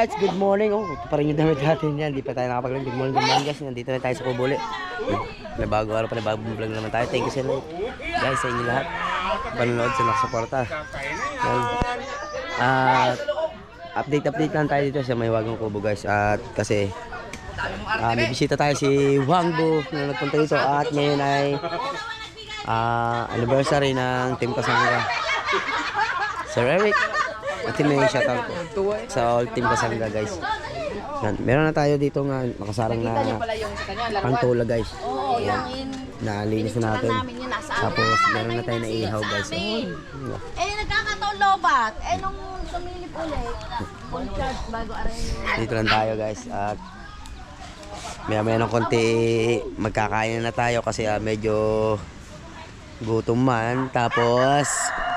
Alright, good morning. Oh, ito pa rin yung damit natin yan. Di pa tayo nakapag-vlog. Good morning guys. Nandito na tayo sa Kubuli. May bago araw pa, may bagong vlog naman tayo. Thank you sa inyo guys, sa inyo lahat. Panonood sa nakasuporta. Update lang tayo dito sa may Wagang Kubo guys. At kasi may bisita tayo si Wangbo na nagpunta dito. At ngayon ay anniversary ng Team Kasangga. Sir Eric. At may shoutout po sa all Team Kasangga guys. Meron na tayo dito nga makasarang na pangtula guys. Nalinis na natin. Tapos meron na tayo na ihaw guys. Nagkakataon lobat. Nung sumilip ulit, full charge bago aray. Dito lang tayo guys. At maya ng konti magkakain na tayo kasi medyo gutom man. Tapos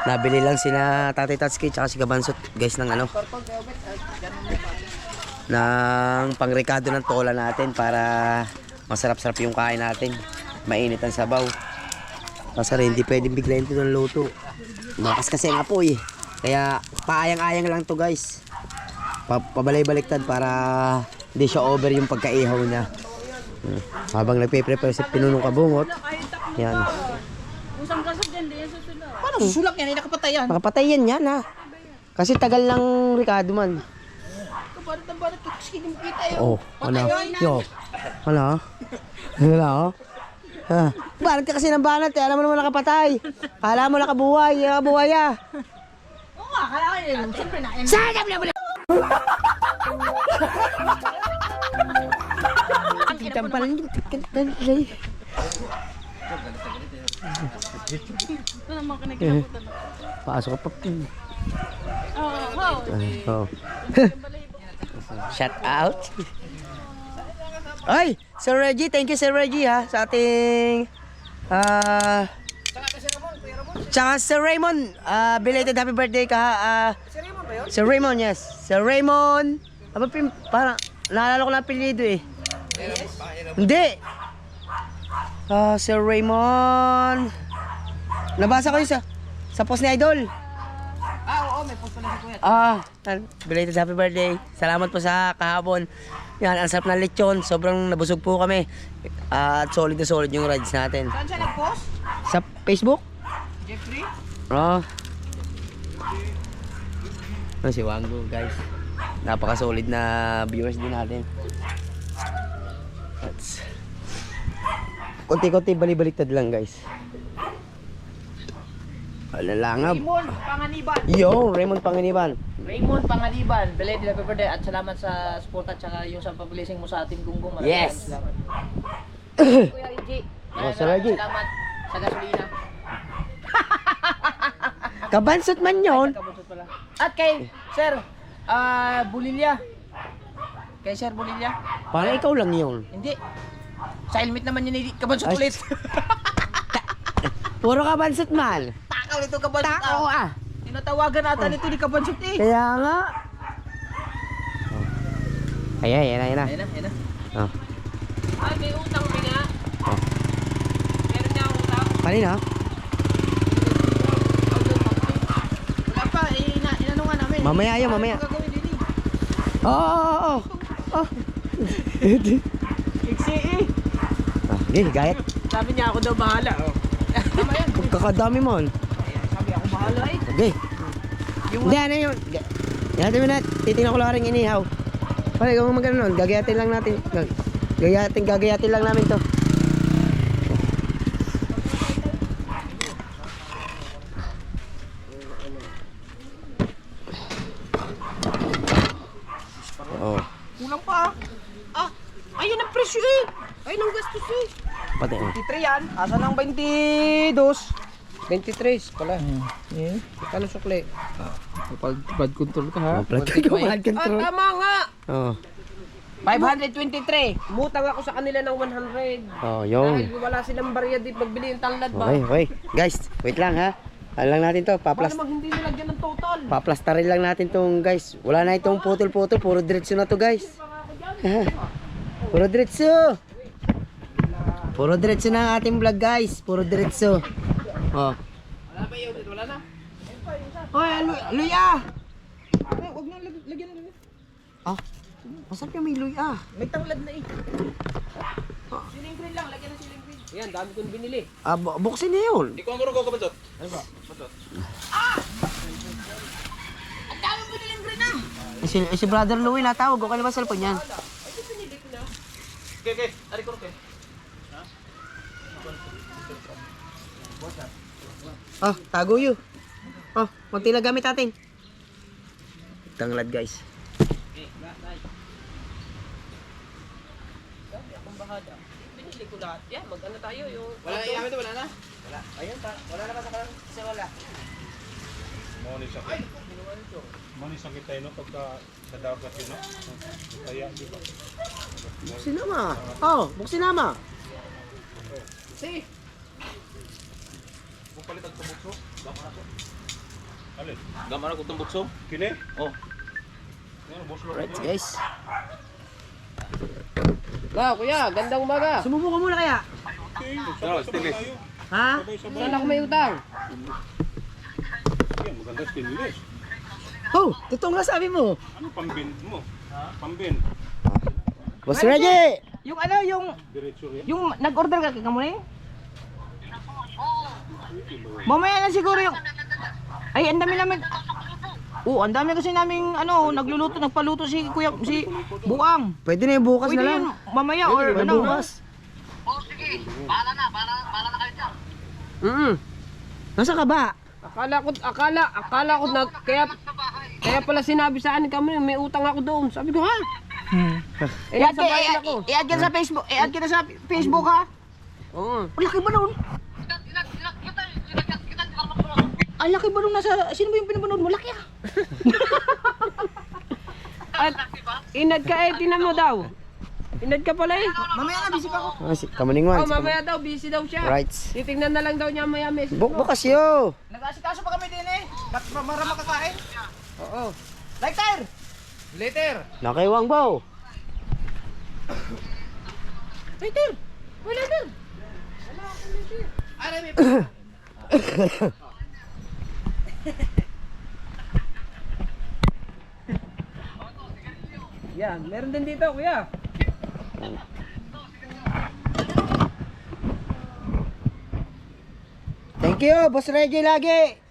nabili lang sina Tatay Tatsuki tsaka si Gabansot guys ng ng pangrekado ng tola natin para masarap-sarap yung kain natin. Mainit ang sabaw. Kasi hindi pwedeng biglayin ito ng luto. Malakas kasi ang apoy. Kaya paayang-ayang lang to guys. Pabalay-baliktad para hindi siya over yung pagkaihaw niya. Habang nagpe-prepare si Pinunong Kabungot. Yan. Paano susulak yan? Nakapatay yan. Nakapatay yan ha. Kasi tagal lang Ricardo man. Oh, ano? Yo. Ano? Ano? Banat ka kasi ng banat eh. Alam mo naman nakapatay. Kala mo nakabuhay. Nakabuhay ah. Oo nga, kala ko yun. Siyempre na. Sadap na mo na! Kitang pala yung Ito naman ka nagkinabutan. pasok ka pa. Oh. Shout out. Ay, Sir Reggie, thank you Sir Reggie ha sa ating tsaka Sir Raymond, belated happy birthday ka Sir Raymond ba yun? Sir Raymond, yes. Sir Raymond. Parang naalala ko na apelyido eh. Hindi. Sir Raymond. Nabasa ko yun sa post ni Idol. Oo, may post pala si Kuya. Belated happy birthday. Salamat po sa kahapon. Yan, ang sarap na lechon. Sobrang nabusog po kami. At solid na solid yung rides natin. Saan siya nag-post? Sa Facebook? Jeffrey? Si Wangbo guys. Napaka-solid na viewers din natin. Konti-konti bali-baliktad lang guys. Langab. Raymond Panganiban. Yo, Raymond Panganiban. Raymond Panganiban. Belated happy birthday at salamat sa support at saka yung sa pag-blessing mo sa ating gunggong. Yes. Salamat. Kuya Reggie. Sir Reggie. Salamat sa gasolina. Kabansot man yun. Kabusot pala. At kay Sir Bulilya. Kay Sir Bulilya. Parang ikaw lang yun. Hindi. Sa helmet naman yun, kabansot Ay. ulit. Puro kabansot man. Takaw nito kabansot. Tako ah. Tinatawagan natin ito ni kabansot eh. Kaya nga. Ayan na. Ayan na. Oh. Ay, may utang ka nga. Oh. Meron niya akong utang. Kanina? Wala pa, inano nga namin. Mamaya yun, mamaya. Ano gagawin din eh? Oo. Iksi eh. Okay, gayat. Sabi niya ako daw bahala. Oh. Tama yan. Kakadami mo. Sabi ako bahala eh. Okay. Hindi, ano yun? Gagayatin mo na. Titignan ko lang rin inihaw. Pare, kung magano nun, gagayatin lang natin. Gagayatin lang namin to. Oh. Kulang pa. Ayun ang presyo eh. Ayun ang gastos eh. Pati. 23 yan. Asa ng 22? 23 pala. Kano sukli? Bad control ka ha? Blood control. Tama nga. Oh. 523. Mutang ako sa kanila ng 100. Oh, Dahil yun. wala silang barya di pagbili yung tanlad ba? Okay. Guys, wait lang ha. Ano lang natin to, Paano mag hindi nilagyan ng total? paplastarin lang natin tong guys. Wala na itong putol-putol, puro diretso na to guys. Puro diretso. Puro diretso na ang ating vlog guys. Puro diretso. Oh. Wala ba yun? Wala na? Hoy, Luya! Huwag na lagyan na. Ah, masarap yung miloy ah. May tanglad na eh. Siling green lang, lagyan ng siling green. Yan, dami kong binili. Ah, buksin niya yun. Ang dami mo nilang green ah. Si Brother Louie natawag. Okay na ba cellphone yan? Okay, ari ko okay. Oh, tago yun. Oh, konti lang gamit natin. Tanglad guys. Akong bahada. Binili ko lahat. Yan, mag-ano tayo yung... Wala na iyamin to, wala na. Wala. Ayun, wala naman sa kalang sa wala. Mani sakit tayo no pagka sa dagat yun no. Kaya di ba? Buksin naman. Oh, buksin naman. Si! Alin? Gamara ko itong bukso. Kini? Oh. Ano boss lo? Right guys. Wow, kuya, gandang umaga. Sumubo ka muna kaya. Stainless. Ha? Saan ako may utang? Yan, maganda stainless. Oh, totoo nga sabi mo. Ano pambin mo? Pambin. Boss Reggie! Yung ano, Diretso yan. yung nag-order ka mo na Mamaya na siguro yung... Ay, ang dami namin... Oo, ang dami kasi naming ano, nagpaluto si Kuya, si Buang. Pwede na yung bukas Pwede na lang. yun, mamaya or Pwede ano. bukas. Bahala na kayo dyan. Nasa ka ba? Akala ko kaya pala sinabi sa akin kami, may utang ako doon. Sabi ko, ha? I-add sa bayan ako. I-add ka sa Facebook. I-add kita sa Facebook ha. Oo. Ang laki ba nun? Ang laki ba nung nasa... Sino ba yung pinapanood mo? Laki ah. At inad ka eh, tinan mo daw. Inad ka pala eh. Mamaya na, busy pa ako. Kamaning Oh, mamaya daw, busy daw siya. Right. Titignan na lang daw niya maya message. Bukas yo. Nag-asikaso pa kami din eh. Para makakain. Oo. Lighter! Later. Nakaiwang baw. Later. Wala later. Aray, may Yan, meron din dito, kuya. Thank you, Boss Reggie lagi.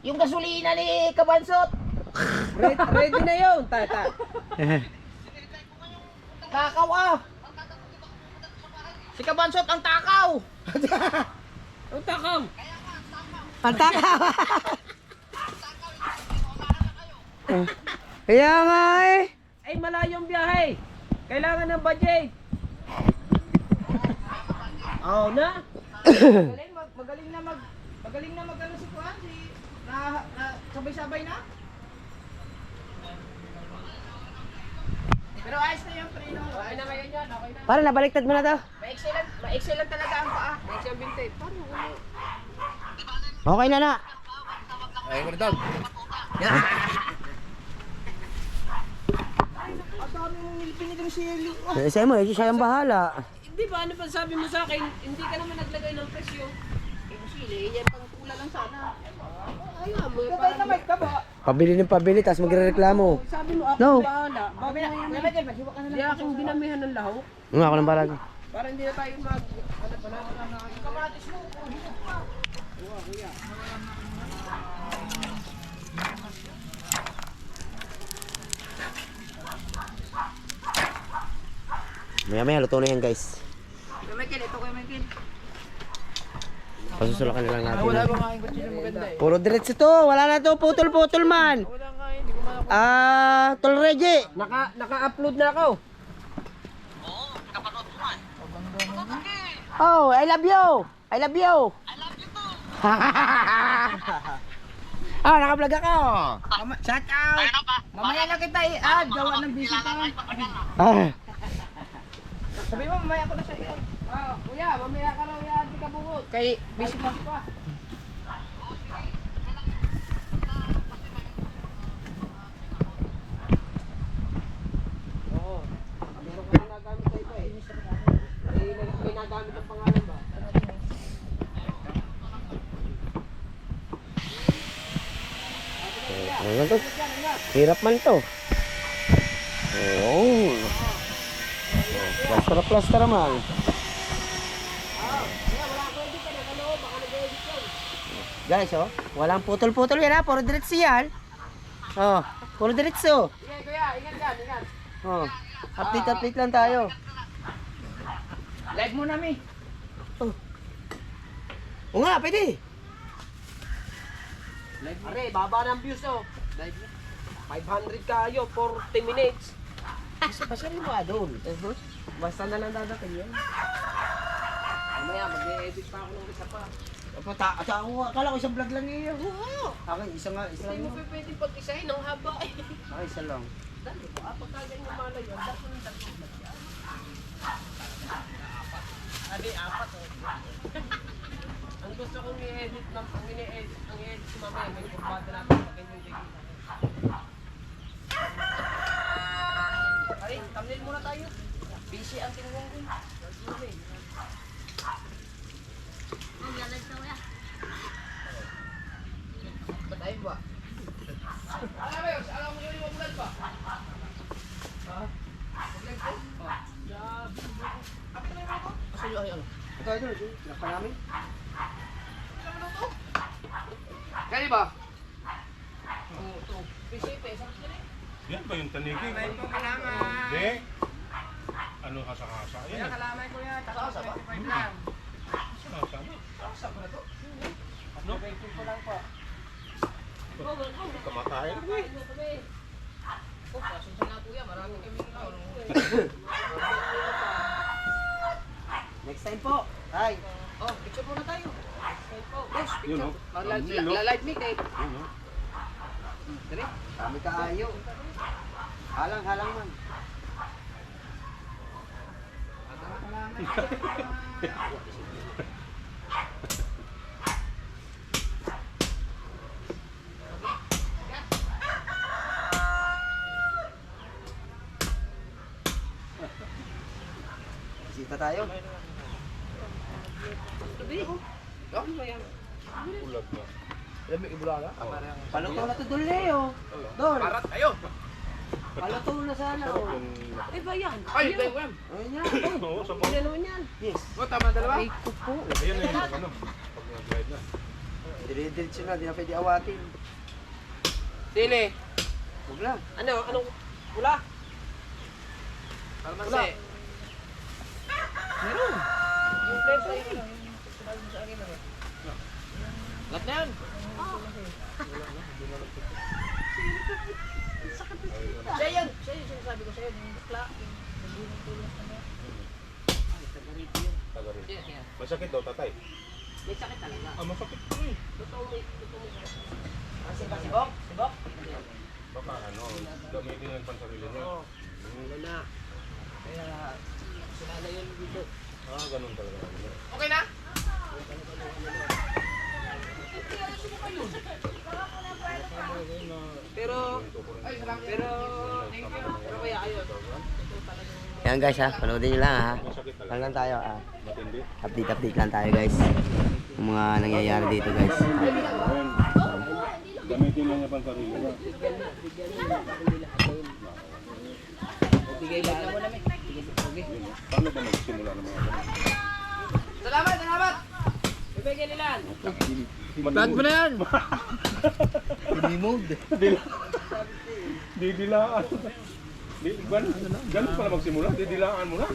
Yung gasolina ni Kabansot. Ready na yun, tata. Takaw ah. Si Kabansot ang takaw. Ang takam. Pantakaw. Kaya nga eh. Ay, malayong biyahe. Kailangan ng budget. Oo na. Magaling na mag ano si Kuan, si sabay-sabay na. Pero ayos na yung preno. Okay na ngayon yan, okay na. Para nabaliktad mo na to. Ma-excellent talaga ang paa. Next yung binte. Paano? Okay na. Ay, mo dog. Ang dami mong nilipin itong sili. Sa'yo mo, siya ang bahala. Hindi ba, ano ba sabi mo sa akin? Hindi ka naman naglagay ng presyo. Eh, sili, yan pang tula lang sana. Ayun, mo Sabay na may kaba. Pabili ng pabili, tapos magre-reklamo. sabi mo, ako No. bahala. Babi na ngayon. Lalagyan, maghiwa ka na Hindi aking dinamihan ng lahok. Ako ng balag. Para hindi na tayo mag... Ano pa na? kamatis mo. Maya luto na yan guys. Michael, ito kay Michael. Pasusulakan na lang natin. Wala ba nga yung kutsilyo maganda eh? Puro diretso to, wala na to, putol-putol man. Wala nga eh, hindi ko ma... Tol Reggie. Naka-upload na ako. Oh, I love you. I love you. Naka-vlog ako. Shout out! Mamaya na kita i-add. Gawa ng busy pa. Sabi mo, mamaya ko na siya i-add. Kuya, mamaya ka lang yan, di ka bungot. Kay, busy pa. Oo. Meron ka na nagamit sa iba eh. May nagamit ang pangalan ba? to? Hirap man to. Oo. Plaster naman. Guys, oh, walang putol-putol yan ha, puro diretso yan. Oh, puro diretso. Sige, kuya, ingat dyan, ingat. Oh, update lang tayo. Live mo namin. Oo nga, pwede. Are, baba ng views oh. 500 kayo, 40 minutes. Pasarin mo doon. Basta na lang dadating yan. Mamaya, mag-e-edit pa ako ng isa pa. Akala ko isang vlog lang niya. Oo. Akin, isa lang Hindi mo yun. pwede pag-isahin ng haba eh. Akin, isa lang. Dali po, pagkagan yung malay yun, dapat ng dapat na siya. Adi, apat oh. Ang gusto kong i-edit ng ang i-edit ko mamaya, may kurbada natin pag ganyan yung Pare, thumbnail muna tayo. Busy ang tingong ko. Ba't ayun ba? Alam mo yun? Alam mo yun yung mabulag ba? Mabulag ko? Ako na yung ako? Kasi yung ano? Ito, pinapa namin. Ano to? Kaya ba? Oo, ito. Pisipe, sarap na rin. Yan ba yung tanigi? Hindi. Ano hasa-hasa? Yan. Kalamay ko yan. Takasa ba? 25 lang. Hasa na. Takasa ko na to. Ano? 20 ko lang po. Kamatayin. Oh, kasunod na kuya. Maraming kami Next time po. Ay. Oh, picture muna tayo. Boss, Yun, picture. oh. Live meet eh. Yun, oh. Dali. Kami kaayo. Halang man. Sita tayo. Ano ba yan? Ulag na. Paluto na to doon, Leo. Doon. Parat kayo. Paluto na sana. Oh. Eh ba yan? Ay, ito yan. Ayun yan. Oo, sa Ano naman yan? Yes. O, tama dalawa? Ay, ko po. Ayan na yung ano. Pag nag-ride na. Dire-diretso na, di na pwede awatin. Sili. Huwag na. Ano? Anong pula? Kalmansi. Meron. Yung flares ay yun. Lahat na yan. Siya yun. Siya yun sinasabi ko sa'yo. Yung bakla. Yung tulas na yan. Taga rin. Yan, yan. Masakit daw, tatay. May sakit talaga. Ah, masakit po eh. Totoo may sakit. Kasi ba sibok? Sibok? Baka ano, gamitin yung pansarili niya. Wala na. Kaya sinala yun dito. Ah, ganun talaga. Okay na? Pero kaya ayun. Yan guys ha, panoodin nyo lang ha. Masakit talaga. Ano lang tayo ha. Matindi. Update lang tayo guys. Yung mga nangyayari dito guys. Ayun. Gamitin lang niya pansarili niya. Bigay lang naman namin. Paano ba magsimula ng mga ganun? Salamat, salamat. Bibigyan nila. Plan mo na yan! Didilaan. Ganun pala magsimula, didilaan mo na.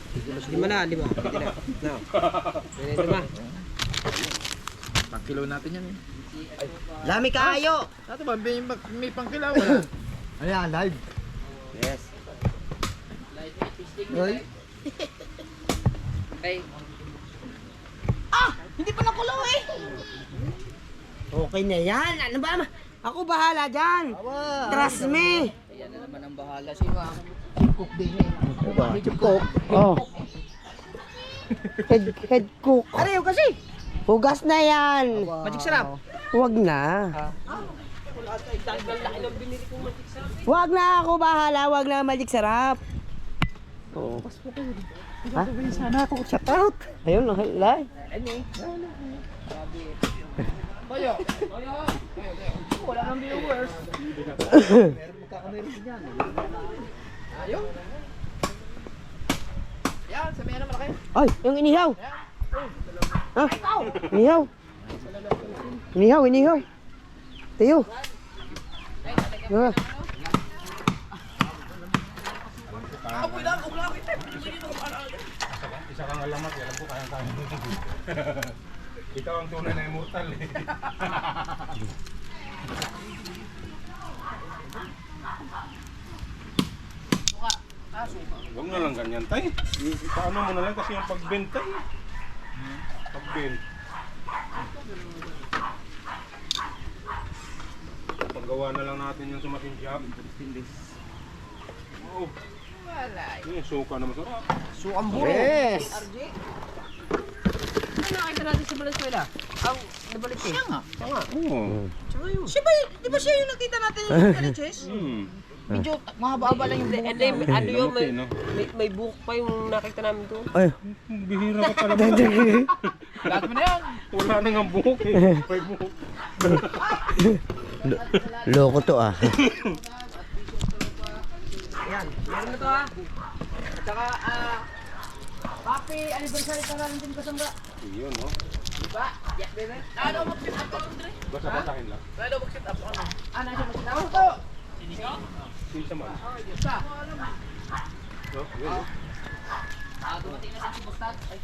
Lima na, lima. Lima. Pangkilaw natin yan eh. Dami kaayo! Ato ba, may pangkilaw wala? Ano yan, live? Yes. Hoy. Okay. Hindi pa nakulo eh! Okay na yan. Ano ba? Ako bahala dyan. Trust me. Ayan na naman ang bahala si Ma'am. Cook. Oh. Head cook. Ariyo kasi. Hugas na yan. Magic sarap. Huwag na. Tanggal laki ng binili kong magic sarap. Huwag na ako bahala. Huwag na magic sarap. Oo. Ha? Sana ako shout out. Ayun lang. Lai. Toyo. Wala nang viewers. Ayun. Yan, sabihan na malaki. Ay, yung inihaw. Ha? Inihaw. Inihaw. Tayo. Isa kang alamat, alam ko kayang-kaya mo. Ikaw ang tunay na immortal eh. Huwag na lang ganyan tay. Paano mo na lang kasi yung pagbent tay. Pagbent. Paggawa na lang natin yung sumating job. Oh. Yung suka na masarap. Sukang buro. Yes. Ano nakita natin sa Valenzuela? Ang nabalik eh. Siya nga. Oo. Siya ba di ba siya yung nakita natin yung kaliches? Medyo mahaba-haba lang yung buhok. Hindi, ano yun, Lamot eh, no? may buhok pa yung nakita namin doon. Ay. Bihira ka pala. Lahat mo na yan. Wala na nga buhok eh. May buhok. Loko to ah. Yan. Meron na to ha. At saka, happy anniversary ka rin din kasama. Yun no? Diba? Yes, baby. Ano mo sit up ako, Andre? Basa-basahin lang. Ano mo sit up ako? Ano siya mo sit up ako? Sinsa man. Isa. No? Yun no? Dumating na sa si Bustad. Ay.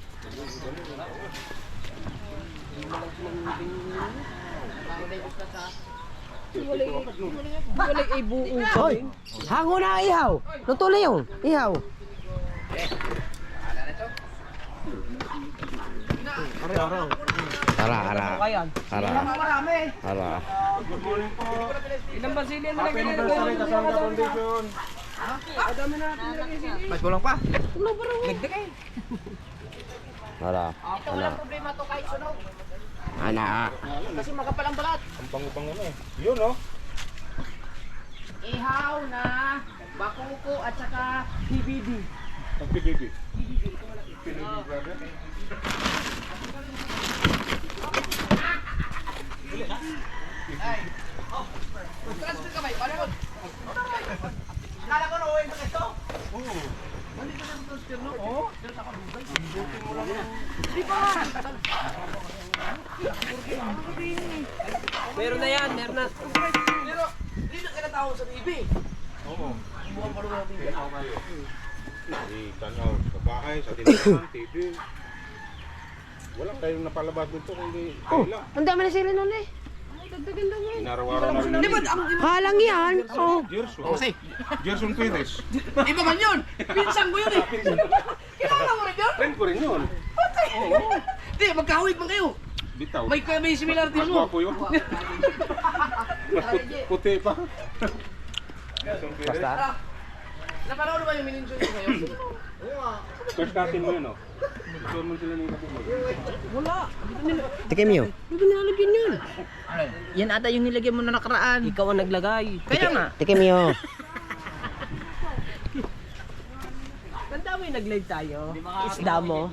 Wala ay buo. Hoy. Hango na ihaw. Luto na yung ihaw. Ara. Ayan. Ara. Marami. Ara. Good morning po. Ilang basilya na Happy anniversary Kasangga Foundation. Mas kulang pa. Nagdag eh. Ara. Ito walang problema to kahit sunog. Ana. Kasi makapal ang balat. Ang pango-pango na eh. Yun no? Ihaw na bakuko at saka PBB. Ang PBB. PBB brother. Transfer ka ba? Paano yun? Kala ko na uwi mo ito. Meron na yan, meron na. Pero, dito ka na tao sa PBB. Oo. Tanaw kayo. Tanaw sa bahay, sa tindahan, TV. Wala kayong napalabas dito kundi kaila. Ang dami na sila nun eh. Inaraw-araw na rin. Kalang yan. Oh. Gerson. Kasi, Gerson Perez. Iba man yun. Pinsan ko yun eh. Kilala mo rin yun? Friend ko rin yun. Hindi, magkahawig man kayo. Bitaw. May similarity Mas mo. gwapo yun. Mas puti pa. Gerson Perez. Basta. Napanood ba yung mininjo nyo kayo? First cousin mo yun oh. Gusto mo sila ng kapatid. Tikim nyo. Hindi nalagyan yun. Yan ata yung nilagyan mo na nakaraan. Ikaw ang naglagay. Kaya nga. Tikim nyo. Tanda mo yung nag-live tayo. Isda mo.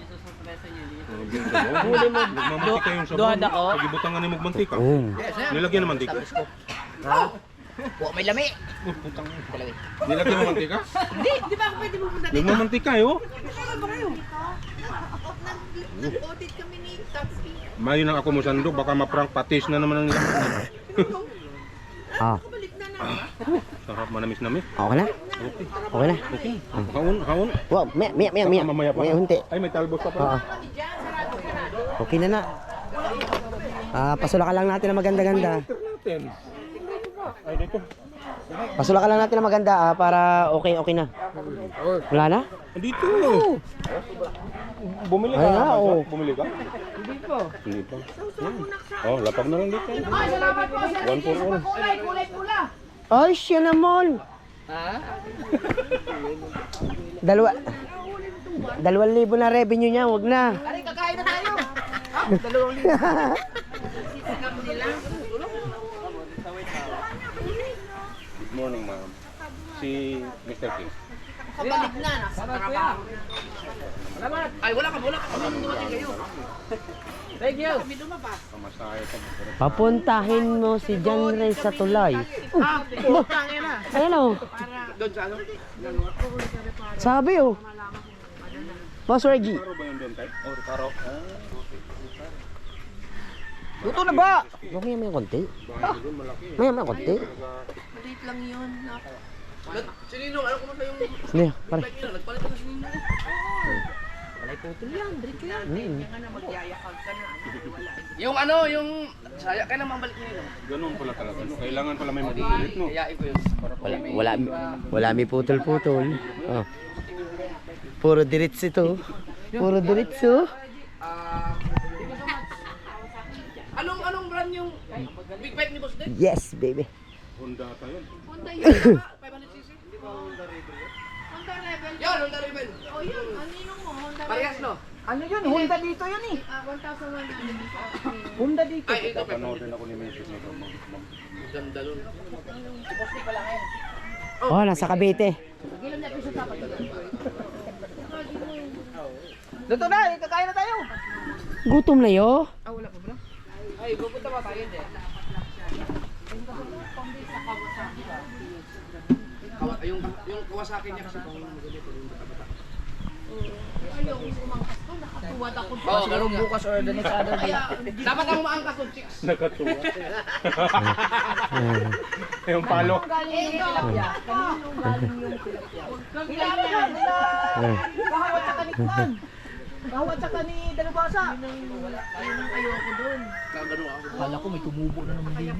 Huli mo. Magmamantika yung sabaw. Duhad ako. Pagibutan nga ni magmantika. Oh. Nilagyan ng mantika. Po, may lami. Nilagyan ng mantika? Hindi, di ba ako pwede pupunta dito? Nagmamantika eh oh. Kaya ba kayo? Nag-audit kami ni Taxi. Mayo nang ako mo sando, baka ma-prank patis na naman ang nila. Ah. Balik na namin. Sarap manamis-namis. Okay na? Okay na? Okay. Haon. Wow, maya. Mamaya pa. Maya hunti. Ay, may talbos pa Oo. pa. Okay na na. Pasula ka lang natin na maganda-ganda. Natin. Ay, dito. Pasula ka lang natin na maganda para okay na. Wala na? Dito. Bumili ka? Ay nga, oo. Bumili ka? Hindi pa. Oh, lapag na lang dito. Ay, salamat po. One for all. Kulay pula. Ay, siya naman. Dalawang libo na revenue niya, wag na. Ari, kakain na tayo. Good morning, ma'am. Si Mr. King. Kabalik na. Salamat. Ay, wala ka. Dumating kayo. Thank you. Pamasahe ka. Papuntahin mo si John Ray sa tulay. Ayan o. Doon sa ano? Sabi o. Boss Reggie. Paro ba yun doon tayo? Oh, paro. Luto na ba? Mamaya may konti. Bahay doon malaki. Maya may konti. Maliit lang yun. Si Ninong, alam ko man sa yung Hindi, pare. bike nila. Nagpalit na si Ninong. Yung ano, yung saya ka na mabalik ni Ninong. Ganun pala talaga. No? Kailangan pala may mabubulit, no? Kayain ko yun. Wala may putol-putol. Oh. Puro diretso ito. Puro diretso. Anong brand yung big bike ni Boss Dave? Yes, baby. Honda ata yun. Honda yun. 500cc? Honda Rebel. Yan, Honda Rebel. O yun, aninong mo? Honda Parehas, Rebel. no? Ano yun? Honda dito yun eh. 1,100. Honda dito. Ay, ito. Panood din ako ni Mrs. nito. Ganda nun. Oh, nasa Cavite. Luto na, kakain na tayo. Gutom na yo. Ay, pupunta ba tayo din? Yung Kawasaki niya kasi pang ganito. Tuwad ako. Oo, ganun nga. Bukas or the next other day. Dapat ang maangkas ng chicks. Nakatuwa. Yung palo. Kahawat sa kanikwan. Kahawat sa kani Dalubasa. Ganun ako. Kala ko may tumubo na naman din.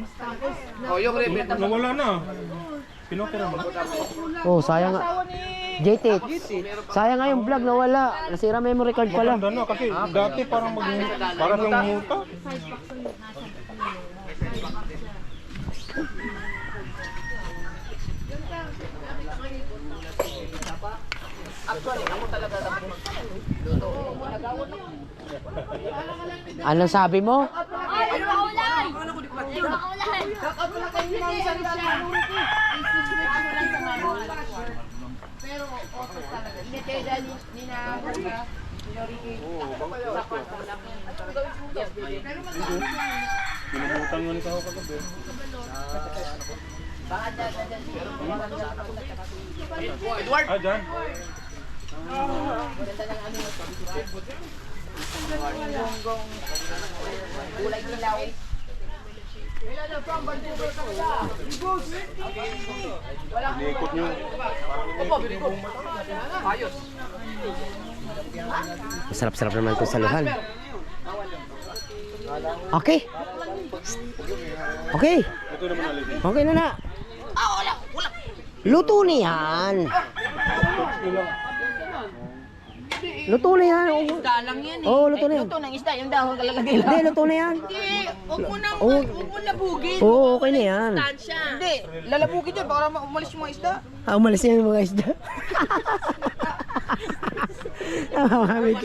Oh, yung Rebel. Nawala na. Pinokera mo. Oh, sayang nga. Asawa ni JT. Sayang nga yung vlog nawala. Nasira memory card pala. Maganda na kasi dati parang parang yung muta. Actually, ako talaga dapat magluto. Anong sabi mo? Ay, maulan! Maulan! Pero, okay talaga. Hindi kayo dali ni na Pinumutan nga ni Kao kagabi. Edward! Ah, dyan. kulay dilaw. Iniikot nyo. Opo, bili ko. Ayos. Masarap-sarap naman itong saluhan. Okay. Okay. Ito naman alisin. Okay na na. Luto na yan. Luto na yan. Isda lang yan eh. Oo, luto na yan. Luto ng isda, yung dahon kalalagay lang. Hindi, luto na yan. Hindi, huwag mo nang, Oh. huwag mo labugin. Oo, okay na yan. Tansya. Hindi, lalabugin dyan para umalis yung mga isda. Ah, umalis na yung mga isda. Namamamig.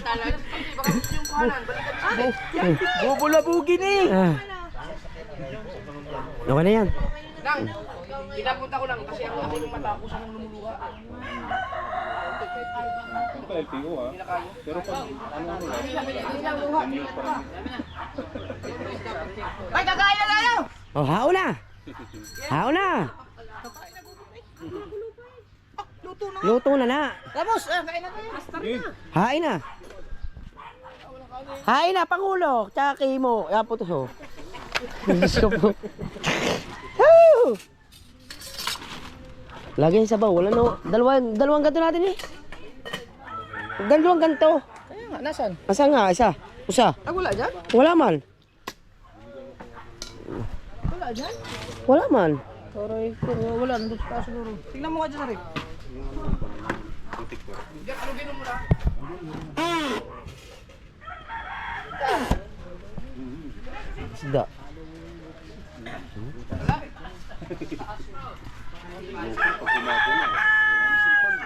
Bubulabugin eh. Ah. Okay na yan. Nang, pinapunta ko lang kasi ako yung matapos akong lumuluha. Ito LTO ha. Pero pag ano lang. Ay, kakain na tayo! Oh, hao na. Hao na. Luto na na. Tapos, kain na tayo. Hain na. Hain na, Pangulo. Tsaka Kimo. Yan po to. Diyos ko po. Woo! Lagay sa baw. Wala no. Dalawang ganto natin eh. Dalawang ganto. Kaya nga, nasan? Asa nga? Isa. Usa. Ah, wala dyan? Wala man. Wala dyan? Wala man. Sorry, wala. Nandun sa siguro. Tingnan mo nga dyan, Rick. Isda. Pag kumapo na.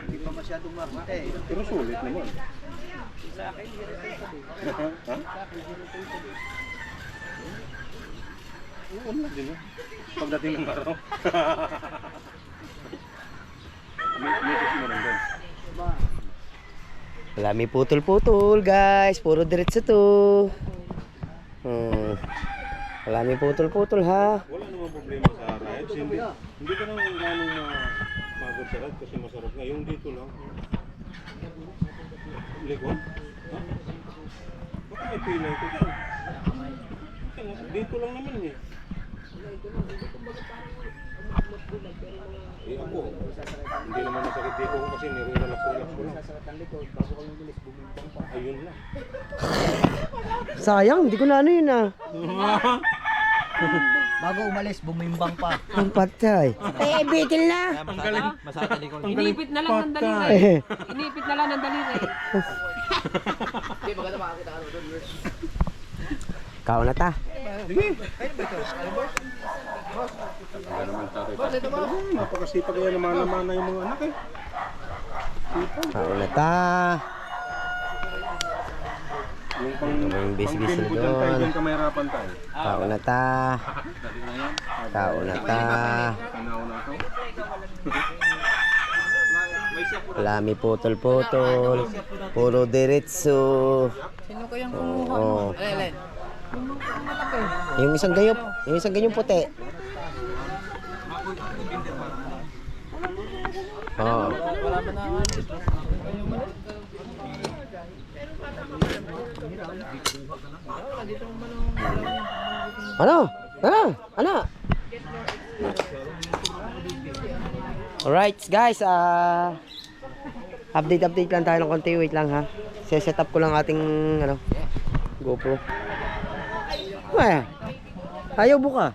Hindi pa masyadong makita eh. Pero sulit naman. Ha? Oo na din eh. Pagdating ng araw. May kasi mo rin doon. Wala may putol-putol guys. Puro diretso to. Wala may putol-putol ha. Wala namang problema sa rides. Hindi ka naman ganong magod sa ride kasi masarap nga. Yung dito lang. Likod? Ha? Bakit may pila ito dito? Dito lang naman eh. Eh ako, hindi naman masakit dito ko kasi nire-relax ko lang. Ayun lang. Sayang, hindi ko na ano yun ah. Bago umalis, bumimbang pa. Ang patay. Eh, bitil na. Inipit na lang ng daliri. Inipit na lang ng daliri. Hindi, maganda makakita ano doon. Kao na ta. Wala naman tatay. Napakasipag kaya naman yung mga anak eh. Kao na ta. Yung pang Yung busy-busy pang tayo doon. dyan kamahirapan tayo. Kao na ta. Kao na ta. Tanaw na ako. Wala may putol-putol. Puro diretso. Sino kayang Oo. Alin? Yung isang gayop, yung isang ganyong puti. Oo. Wala ba na Ano? Ano? Alright guys, update lang tayo ng konti. Wait lang ha. Set up ko lang ating ano, GoPro. Ayaw buka.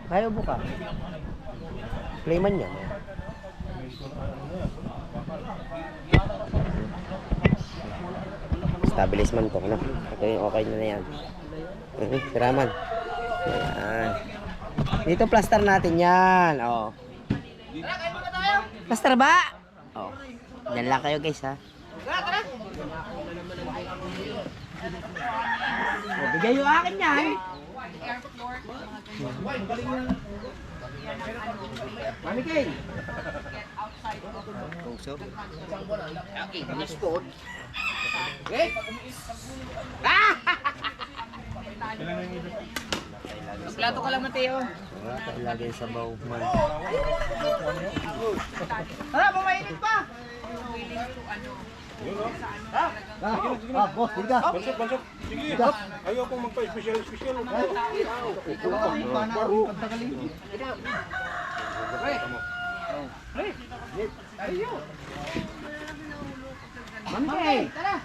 Ayaw buka. Playman yan. Stabilize man to, no? Okay na yan. Siraman. Ayan. Dito plaster natin yan. Oh. Plaster ba? Oh. Diyan lang kayo guys ha. Oh, bigay yung akin yan. Mami Kay. Plato ka lang, Mateo. Wala tayo lagay sa baw man. Tara, bumainit pa. Boss, hindi ka. Bansok. Sige. Ayaw akong magpa-special. Mami Kay. Tara.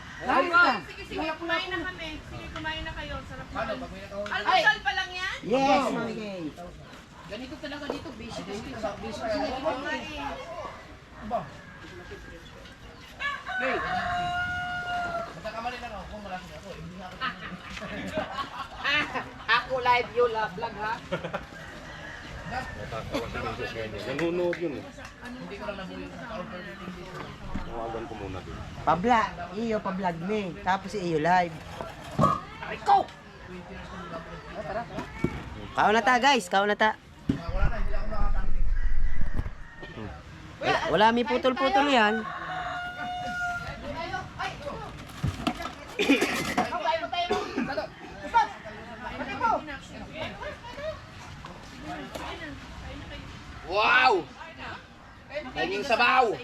Sige, kumain na kami. Sige, kumain na kayo. Sarap na. Almusal pa lang yan? Yes, Mami Kay. Ganito talaga dito, busy. Ako live, you love vlog ha. Nanonood yun eh. Tawagan ko muna din. Pabla, iyo pa-vlog me. Tapos iyo live. Ikaw! Kao na ta guys, kao na ta. Wala may putol-putol yan. Wow! Pahinging sabaw!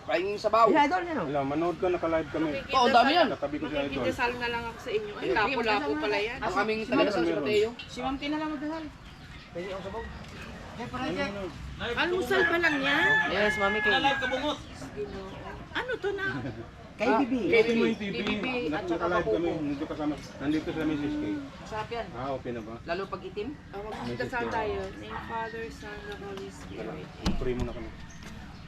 Pahinging sabaw! Ay, idol yan. Wala, manood ka, naka-live kami. Oo, ang dami yan! Katabi ko si Idol. Dasal na lang ako sa inyo. Ay, lapo-lapo pala yan. Ang aming talaga sa Mateo. Si Ma'am Tina lang magdasal. Almusal pa lang yan? Yes, Mami Kay. Ano to na? Kay Bibi. Ito mo yung TV. Naka-live kami. Nandito kasama. Nandito sa Mrs. K. Masarap yan. Okay na ba? Lalo pag itim. Magdasal tayo. Name Father, Son, and Holy Spirit. Pray mo na kami.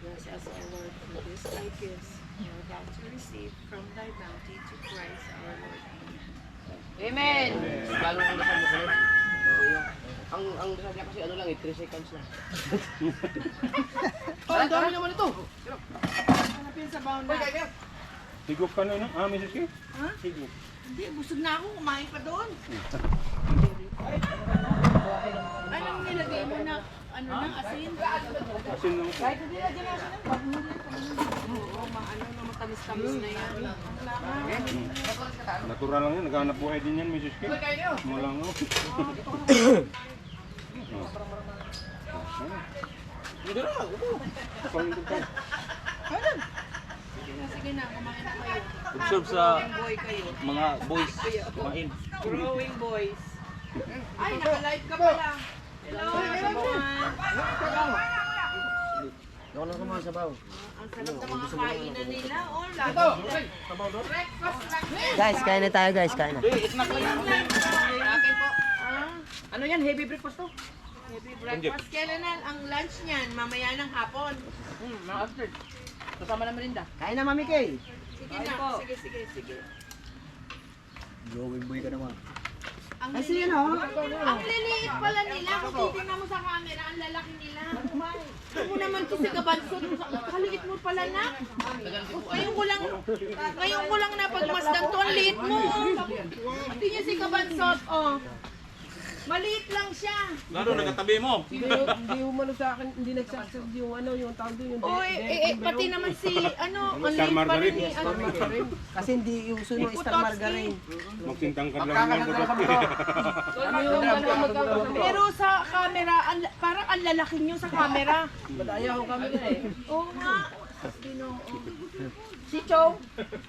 Bless us, O Lord, for this thy gifts. We are about to receive from thy bounty to Christ our Lord. Amen! Lalo ang dasal mo sunod. Ang dasal niya kasi ano lang 3 seconds lang. Oh, ang dami naman ito! Hanapin sa baon na. Sigop ka na, no? Mrs. K? Ha? Sigop. Hindi, busog na ako. Kumain pa doon. Anong nilagay mo na, ano na, asin? Asin lang. Kahit hindi na ginasa ng bag mo. Oo, ano na matamis-tamis na yan. Natural lang yan. Naghanap buhay din yan, Mrs. Kim. Wala nga. Hindi na, upo. Sige na, kumain na kayo. Observe sa Boy kayo. mga boys. Kumain. Growing boys. Ay, naka-live ka pala. Hello, everyone. Ako na kumain sa baw. Ang sarap ng mga kainan nila. Oh, lagi nila. Breakfast lang. Guys, kain na tayo guys, kain na. Snack lang. Akin po. Ah, Ano yan? Heavy breakfast to? heavy breakfast. Kailan na ang lunch niyan? Mamaya ng hapon. Mga after. Kasama na merinda. Kain na, Mami Kay. Sige na. Sige. Glowing boy ka naman. Ang Ay, liliit, siya no? ang liliit pala nila. Kung titignan mo sa camera, ang lalaki nila. Huwag mo naman to si Kabansot. Kaliit mo pala na. Ngayon ko lang napagmasdan to. Ang liit mo. Hindi niya si Kabansot. Oh. Maliit lang siya. Lalo, nagkatabi mo. Hindi umano sa akin, hindi nagsasabi yung ano, yung tawag doon, yung Oy, pati naman si, ano, ang Star liit pala Margarine. ni, ano. kasi hindi uso ng Star Margarine. Magtintang ka lang naman. Ano yung dalawa magkakasama? Pero sa camera, parang ang lalaki niyo sa camera. Madaya ko kami na eh. Oo nga. Si Chong.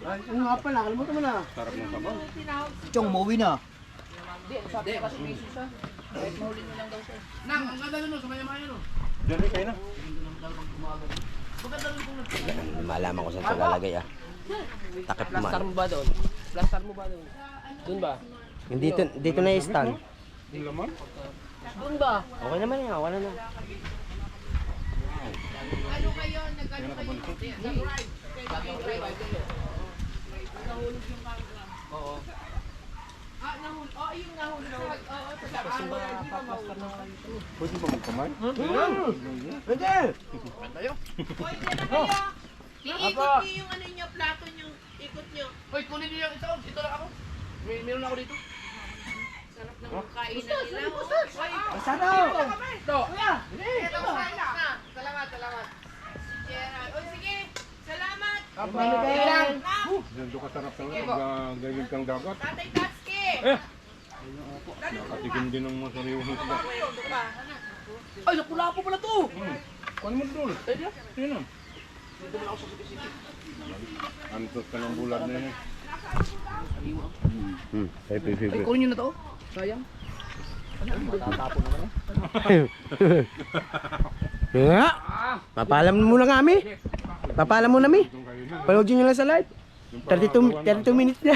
Ay, ano nga pala, kalimutan mo na. Sarap ng sabaw. Tinawag. Chong, mauwi na. Diyan rin kayo na. Malaman ko saan ito lalagay ah. Takip man. Plaster mo ba doon? Plaster mo ba doon? Doon ba? Dito na yung stand. Yung laman? Doon ba? Okay naman yan, okay na. Ano kayo? Nag-ano kayo? Nag-ride. Nahulog yung camera. Oo. Nahulog. Yung nahulog sa... Oo, sa daan. Pwede ba magkamay? Pwede! Hoy, dyan na kayo. Iikot niyo yung ano niyo, plato niyo. Ikot niyo. Hoy, kunin niyo yung ito. Ito lang ako. Meron ako dito. Sarap ng kainan nila. Hoy, Sana! Ito. ito na. Salamat. Si Gerald. Oy, sige. Salamat. Mami Kay. Diyan doon kasarap sa gagawin kang dagat. Tatay Tatsuki. Nakatikim din ng mga sariwang isda. Ay, nakulapo pala to. Kuan mo doon. Sino? Antot ka ng bulat na yun. Ay, kunin niyo na to. Sayang. Yeah. Papalam muna kami. Papalam muna kami. Panoodin nyo lang sa live. 32 minutes na.